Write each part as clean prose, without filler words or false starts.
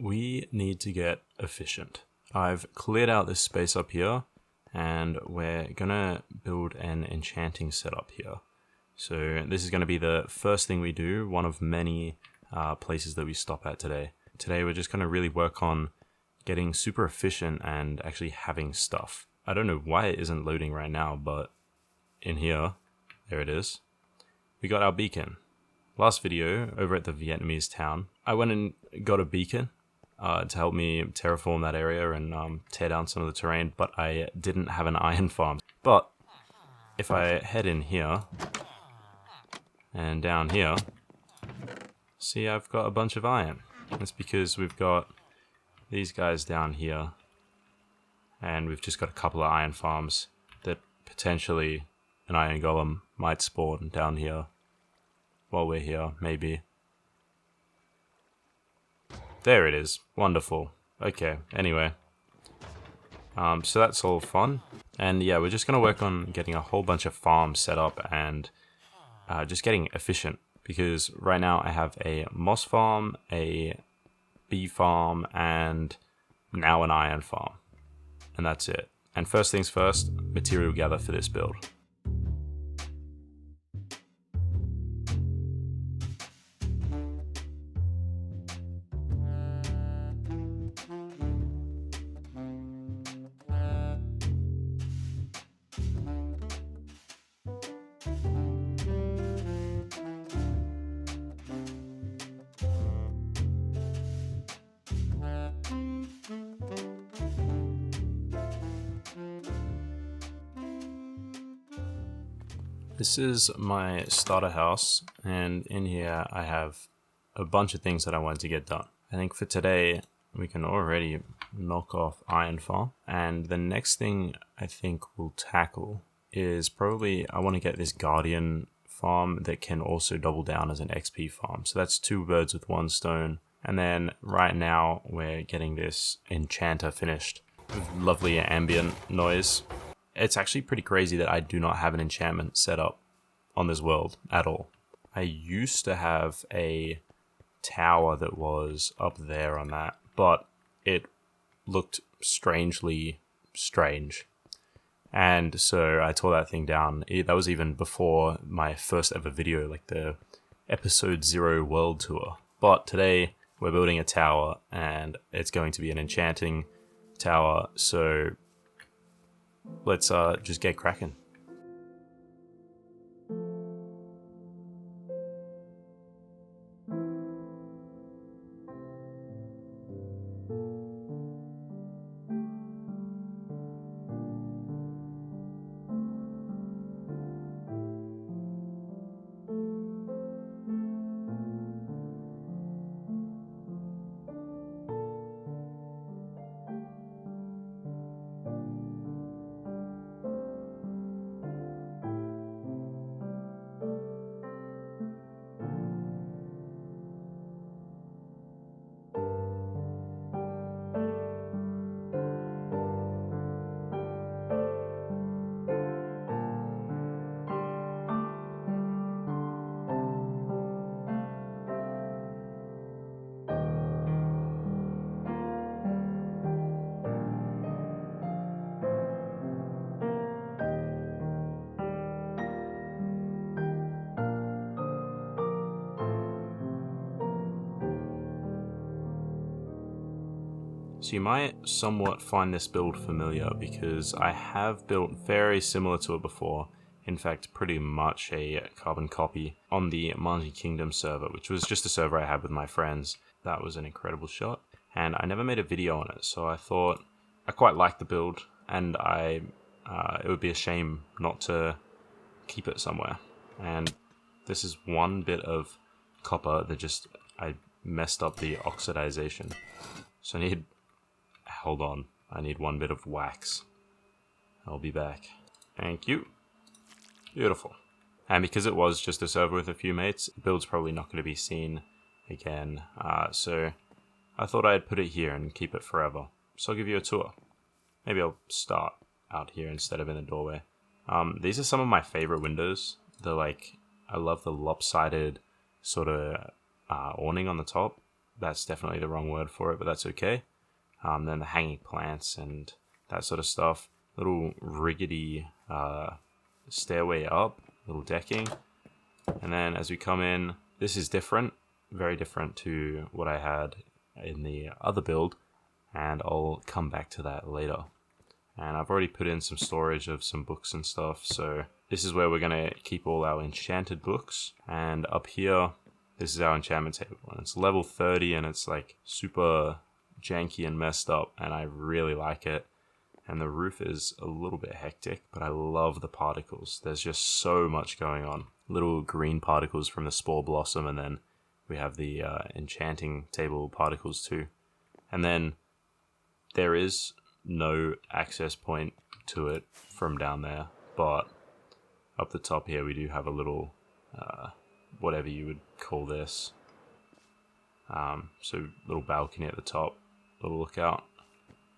we need to get efficient. I've cleared out this space up here, and we're gonna build an enchanting setup here. So this is gonna be the first thing we do, one of many places that we stop at today. Today we're just gonna really work on getting super efficient and actually having stuff. I don't know why it isn't loading right now, but in here, there it is. We got our beacon. Last video, over at the Vietnamese town, I went and got a beacon to help me terraform that area and tear down some of the terrain, but I didn't have an iron farm. But if I head in here and down here, see, I've got a bunch of iron. That's because we've got these guys down here, and we've just got a couple of iron farms that potentially an iron golem might spawn down here while we're here, maybe. There it is. Wonderful. Okay, anyway. So that's all fun. And yeah, we're just going to work on getting a whole bunch of farms set up and just getting efficient. Because right now I have a moss farm, a bee farm, and now an iron farm. And that's it. And first things first, material gather for this build. This is my starter house, and in here I have a bunch of things that I wanted to get done. I think for today we can already knock off Iron Farm, and the next thing I think we'll tackle is probably I want to get this Guardian farm that can also double down as an XP farm. So that's 2 birds with 1 stone. And then right now we're getting this Enchanter finished with lovely ambient noise. It's actually pretty crazy that I do not have an enchantment set up on this world at all. I used to have a tower that was up there on that, but it looked strangely strange. And so I tore that thing down. That was even before my first ever video, like the episode 0 world tour. But today we're building a tower, and it's going to be an enchanting tower, so let's just get cracking. So you might somewhat find this build familiar because I have built very similar to it before. In fact, pretty much a carbon copy on the Enchanting Kingdom server, which was just a server I had with my friends. That was an incredible shot, and I never made a video on it, so I thought I quite liked the build, and it would be a shame not to keep it somewhere. And this is one bit of copper that I messed up the oxidization. So hold on, I need 1 bit of wax. I'll be back. Thank you. Beautiful. And because it was just a server with a few mates, the build's probably not going to be seen again. So I thought I'd put it here and keep it forever. So I'll give you a tour. Maybe I'll start out here instead of in the doorway. These are some of my favorite windows. I love the lopsided sort of awning on the top. That's definitely the wrong word for it, but that's okay. Then the hanging plants and that sort of stuff. Little rickety stairway up, little decking. And then as we come in, this is different, very different to what I had in the other build, and I'll come back to that later. And I've already put in some storage of some books and stuff, so this is where we're going to keep all our enchanted books. And up here, this is our enchantment table, and it's level 30, and it's like super janky and messed up, and I really like it. And the roof is a little bit hectic, but I love the particles. There's just so much going on. Little green particles from the spore blossom, and then we have the enchanting table particles too. And then there is no access point to it from down there, but up the top here we do have a little, whatever you would call this. So little balcony at the top, little lookout,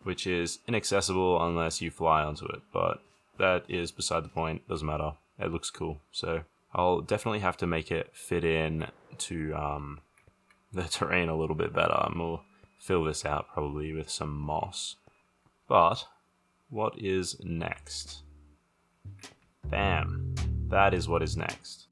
which is inaccessible unless you fly onto it, but that is beside the point, doesn't matter. It looks cool, so I'll definitely have to make it fit in to the terrain a little bit better, and we'll fill this out probably with some moss. But what is next? Bam! That is what is next.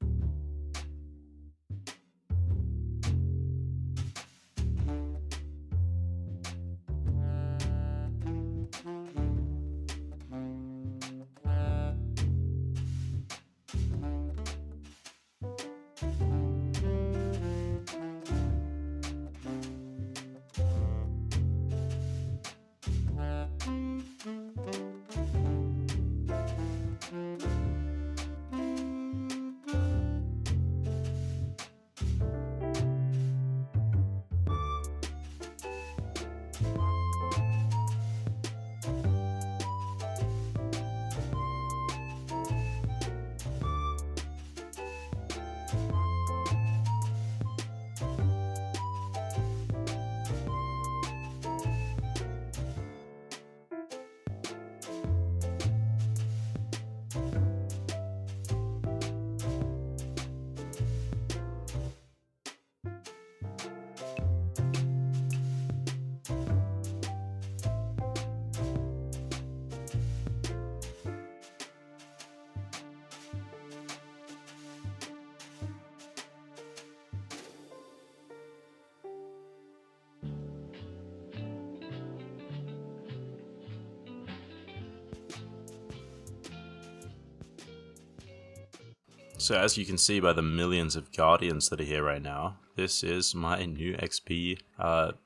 So as you can see by the millions of guardians that are here right now, this is my new XP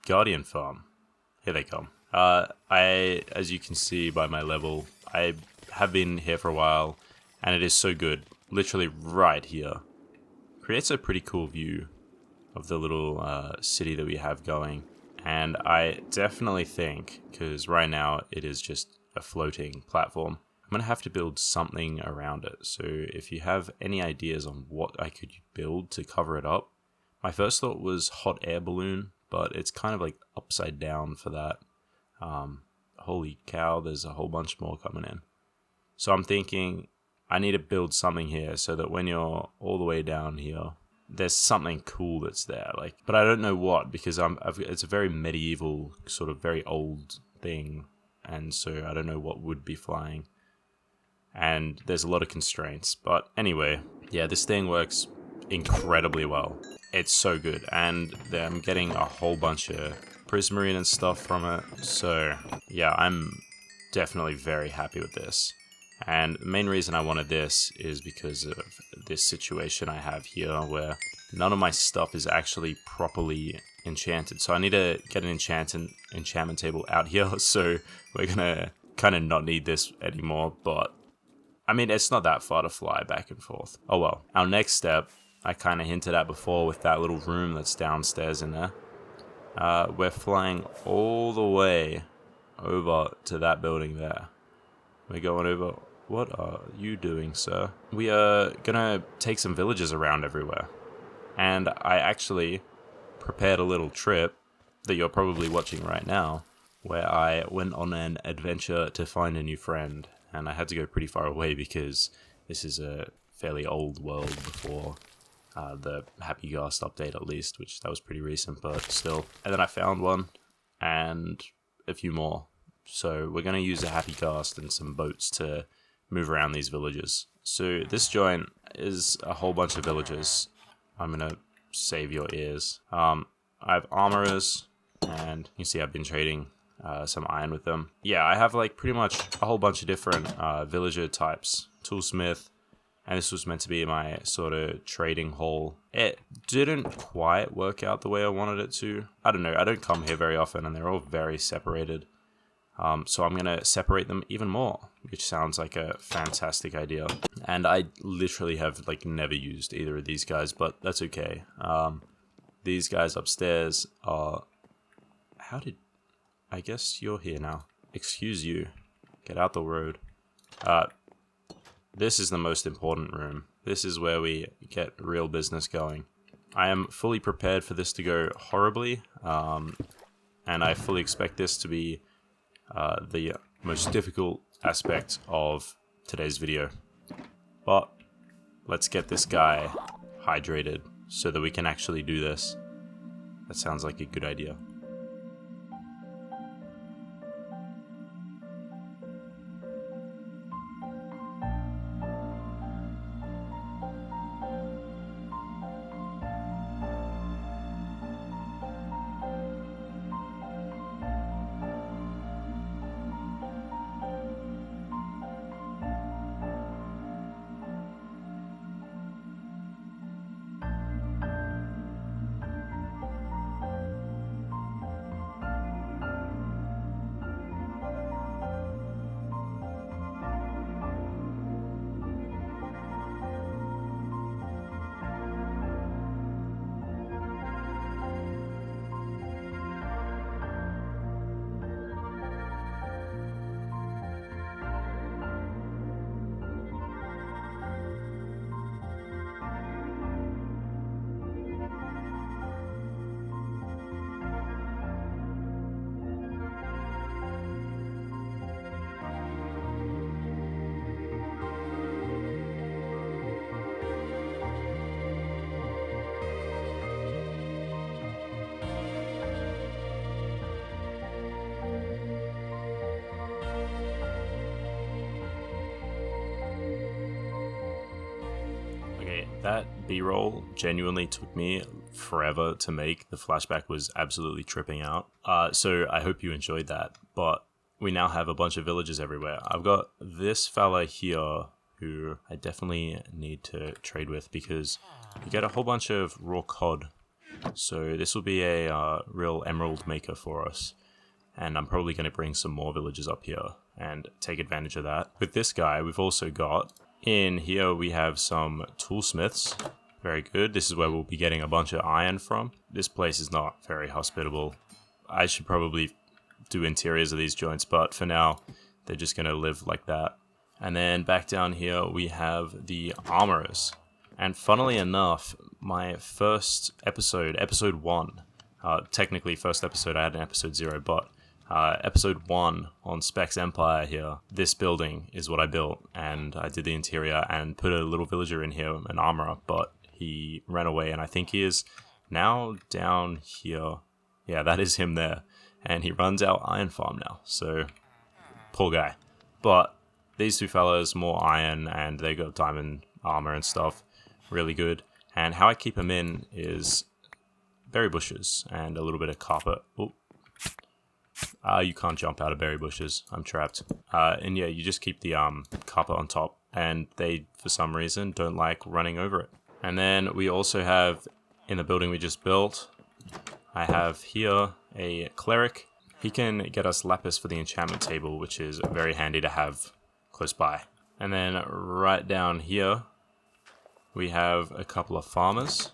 guardian farm. Here they come. As you can see by my level, I have been here for a while, and it is so good. Literally right here. Creates a pretty cool view of the little city that we have going. And I definitely think, because right now it is just a floating platform, I'm going to have to build something around it. So if you have any ideas on what I could build to cover it up, my first thought was hot air balloon, but it's kind of like upside down for that. Holy cow, there's a whole bunch more coming in. So I'm thinking I need to build something here so that when you're all the way down here, there's something cool that's there. But I don't know what, because it's a very medieval, sort of very old thing, and so I don't know what would be flying. And there's a lot of constraints, but anyway, yeah, this thing works incredibly well. It's so good, and I'm getting a whole bunch of prismarine and stuff from it, so yeah, I'm definitely very happy with this. And the main reason I wanted this is because of this situation I have here where none of my stuff is actually properly enchanted, so I need to get an enchantment table out here, so we're gonna kind of not need this anymore, but I mean, it's not that far to fly back and forth. Oh well. Our next step, I kind of hinted at before with that little room that's downstairs in there. We're flying all the way over to that building there. We're going over... What are you doing, sir? We are gonna take some villages around everywhere. And I actually prepared a little trip that you're probably watching right now, where I went on an adventure to find a new friend. And I had to go pretty far away because this is a fairly old world before the Happy Ghast update at least, which that was pretty recent, but still. And then I found one and a few more. So we're going to use a Happy Ghast and some boats to move around these villages. So this joint is a whole bunch of villages. I'm going to save your ears. I have armorers, and you see I've been trading some iron with them. Yeah, I have like pretty much a whole bunch of different villager types. Toolsmith, and this was meant to be my sort of trading hall. It didn't quite work out the way I wanted it to. I don't know, I don't come here very often and they're all very separated. So I'm going to separate them even more, which sounds like a fantastic idea. And I literally have like never used either of these guys, but that's okay. These guys upstairs are... I guess you're here now. Excuse you. Get out the road. This is the most important room. This is where we get real business going. I am fully prepared for this to go horribly, and I fully expect this to be the most difficult aspect of today's video. But let's get this guy hydrated so that we can actually do this. That sounds like a good idea. That B-roll genuinely took me forever to make. The flashback was absolutely tripping out. So I hope you enjoyed that. But we now have a bunch of villages everywhere. I've got this fella here who I definitely need to trade with because you get a whole bunch of raw cod. So this will be a real emerald maker for us. And I'm probably going to bring some more villages up here and take advantage of that. With this guy, we've also got... In here we have some toolsmiths. Very good. This is where we'll be getting a bunch of iron from. This place is not very hospitable. I should probably do interiors of these joints, but for now, they're just going to live like that. And then back down here we have the armorers. And funnily enough, my first episode, episode 1, technically first episode, I had an episode 0, but episode 1 on Speck's Empire here, this building is what I built, and I did the interior and put a little villager in here, an armorer, but he ran away, and I think he is now down here. Yeah, that is him there, and he runs our iron farm now, so poor guy. But these two fellas, more iron, and they got diamond armor and stuff, really good. And how I keep them in is berry bushes and a little bit of carpet. Oop. You can't jump out of berry bushes. I'm trapped. And yeah, you just keep the carpet on top, and they, for some reason, don't like running over it. And then we also have, in the building we just built, I have here a cleric. He can get us lapis for the enchantment table, which is very handy to have close by. And then right down here, we have a couple of farmers,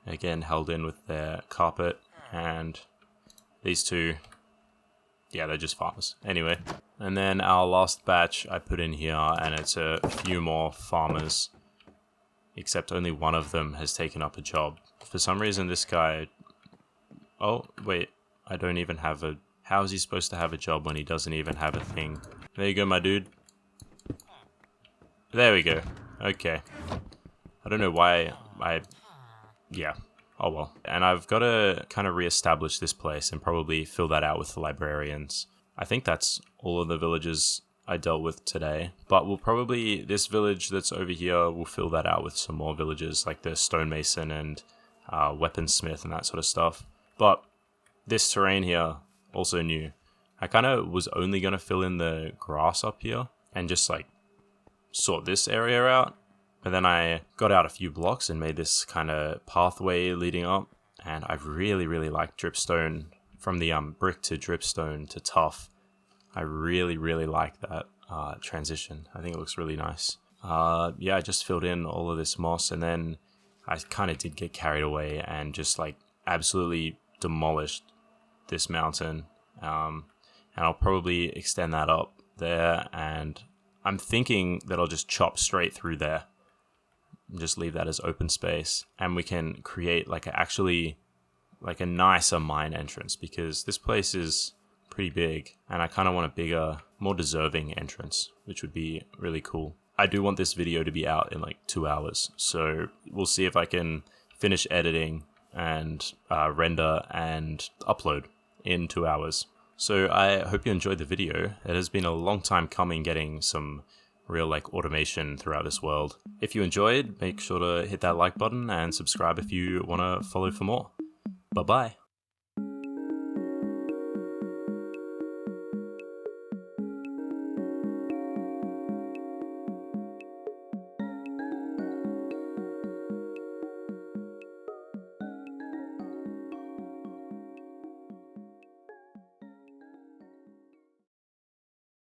again held in with their carpet, and these two, yeah, they're just farmers. Anyway, and then our last batch I put in here, and it's a few more farmers, except only one of them has taken up a job. For some reason this guy... Oh, wait, I don't even have a... How is he supposed to have a job when he doesn't even have a thing? There you go, my dude. There we go. Okay. I don't know why yeah. Oh well. And I've got to kind of reestablish this place and probably fill that out with the librarians. I think that's all of the villages I dealt with today. But we'll probably, this village that's over here, we'll fill that out with some more villages like the stonemason and weaponsmith and that sort of stuff. But this terrain here, also new. I kind of was only going to fill in the grass up here and just like sort this area out. But then I got out a few blocks and made this kind of pathway leading up. And I really, really like dripstone from the brick to dripstone to tough. I really, really like that transition. I think it looks really nice. Yeah, I just filled in all of this moss, and then I kind of did get carried away and just like absolutely demolished this mountain. And I'll probably extend that up there, and I'm thinking that I'll just chop straight through there. Just leave that as open space, and we can create like a nicer mine entrance, because this place is pretty big and I kind of want a bigger, more deserving entrance, which would be really cool. I do want this video to be out in like 2 hours, so we'll see if I can finish editing and render and upload in 2 hours. So I hope you enjoyed the video. It has been a long time coming getting some real like automation throughout this world. If you enjoyed, make sure to hit that like button and subscribe if you want to follow for more. Bye bye.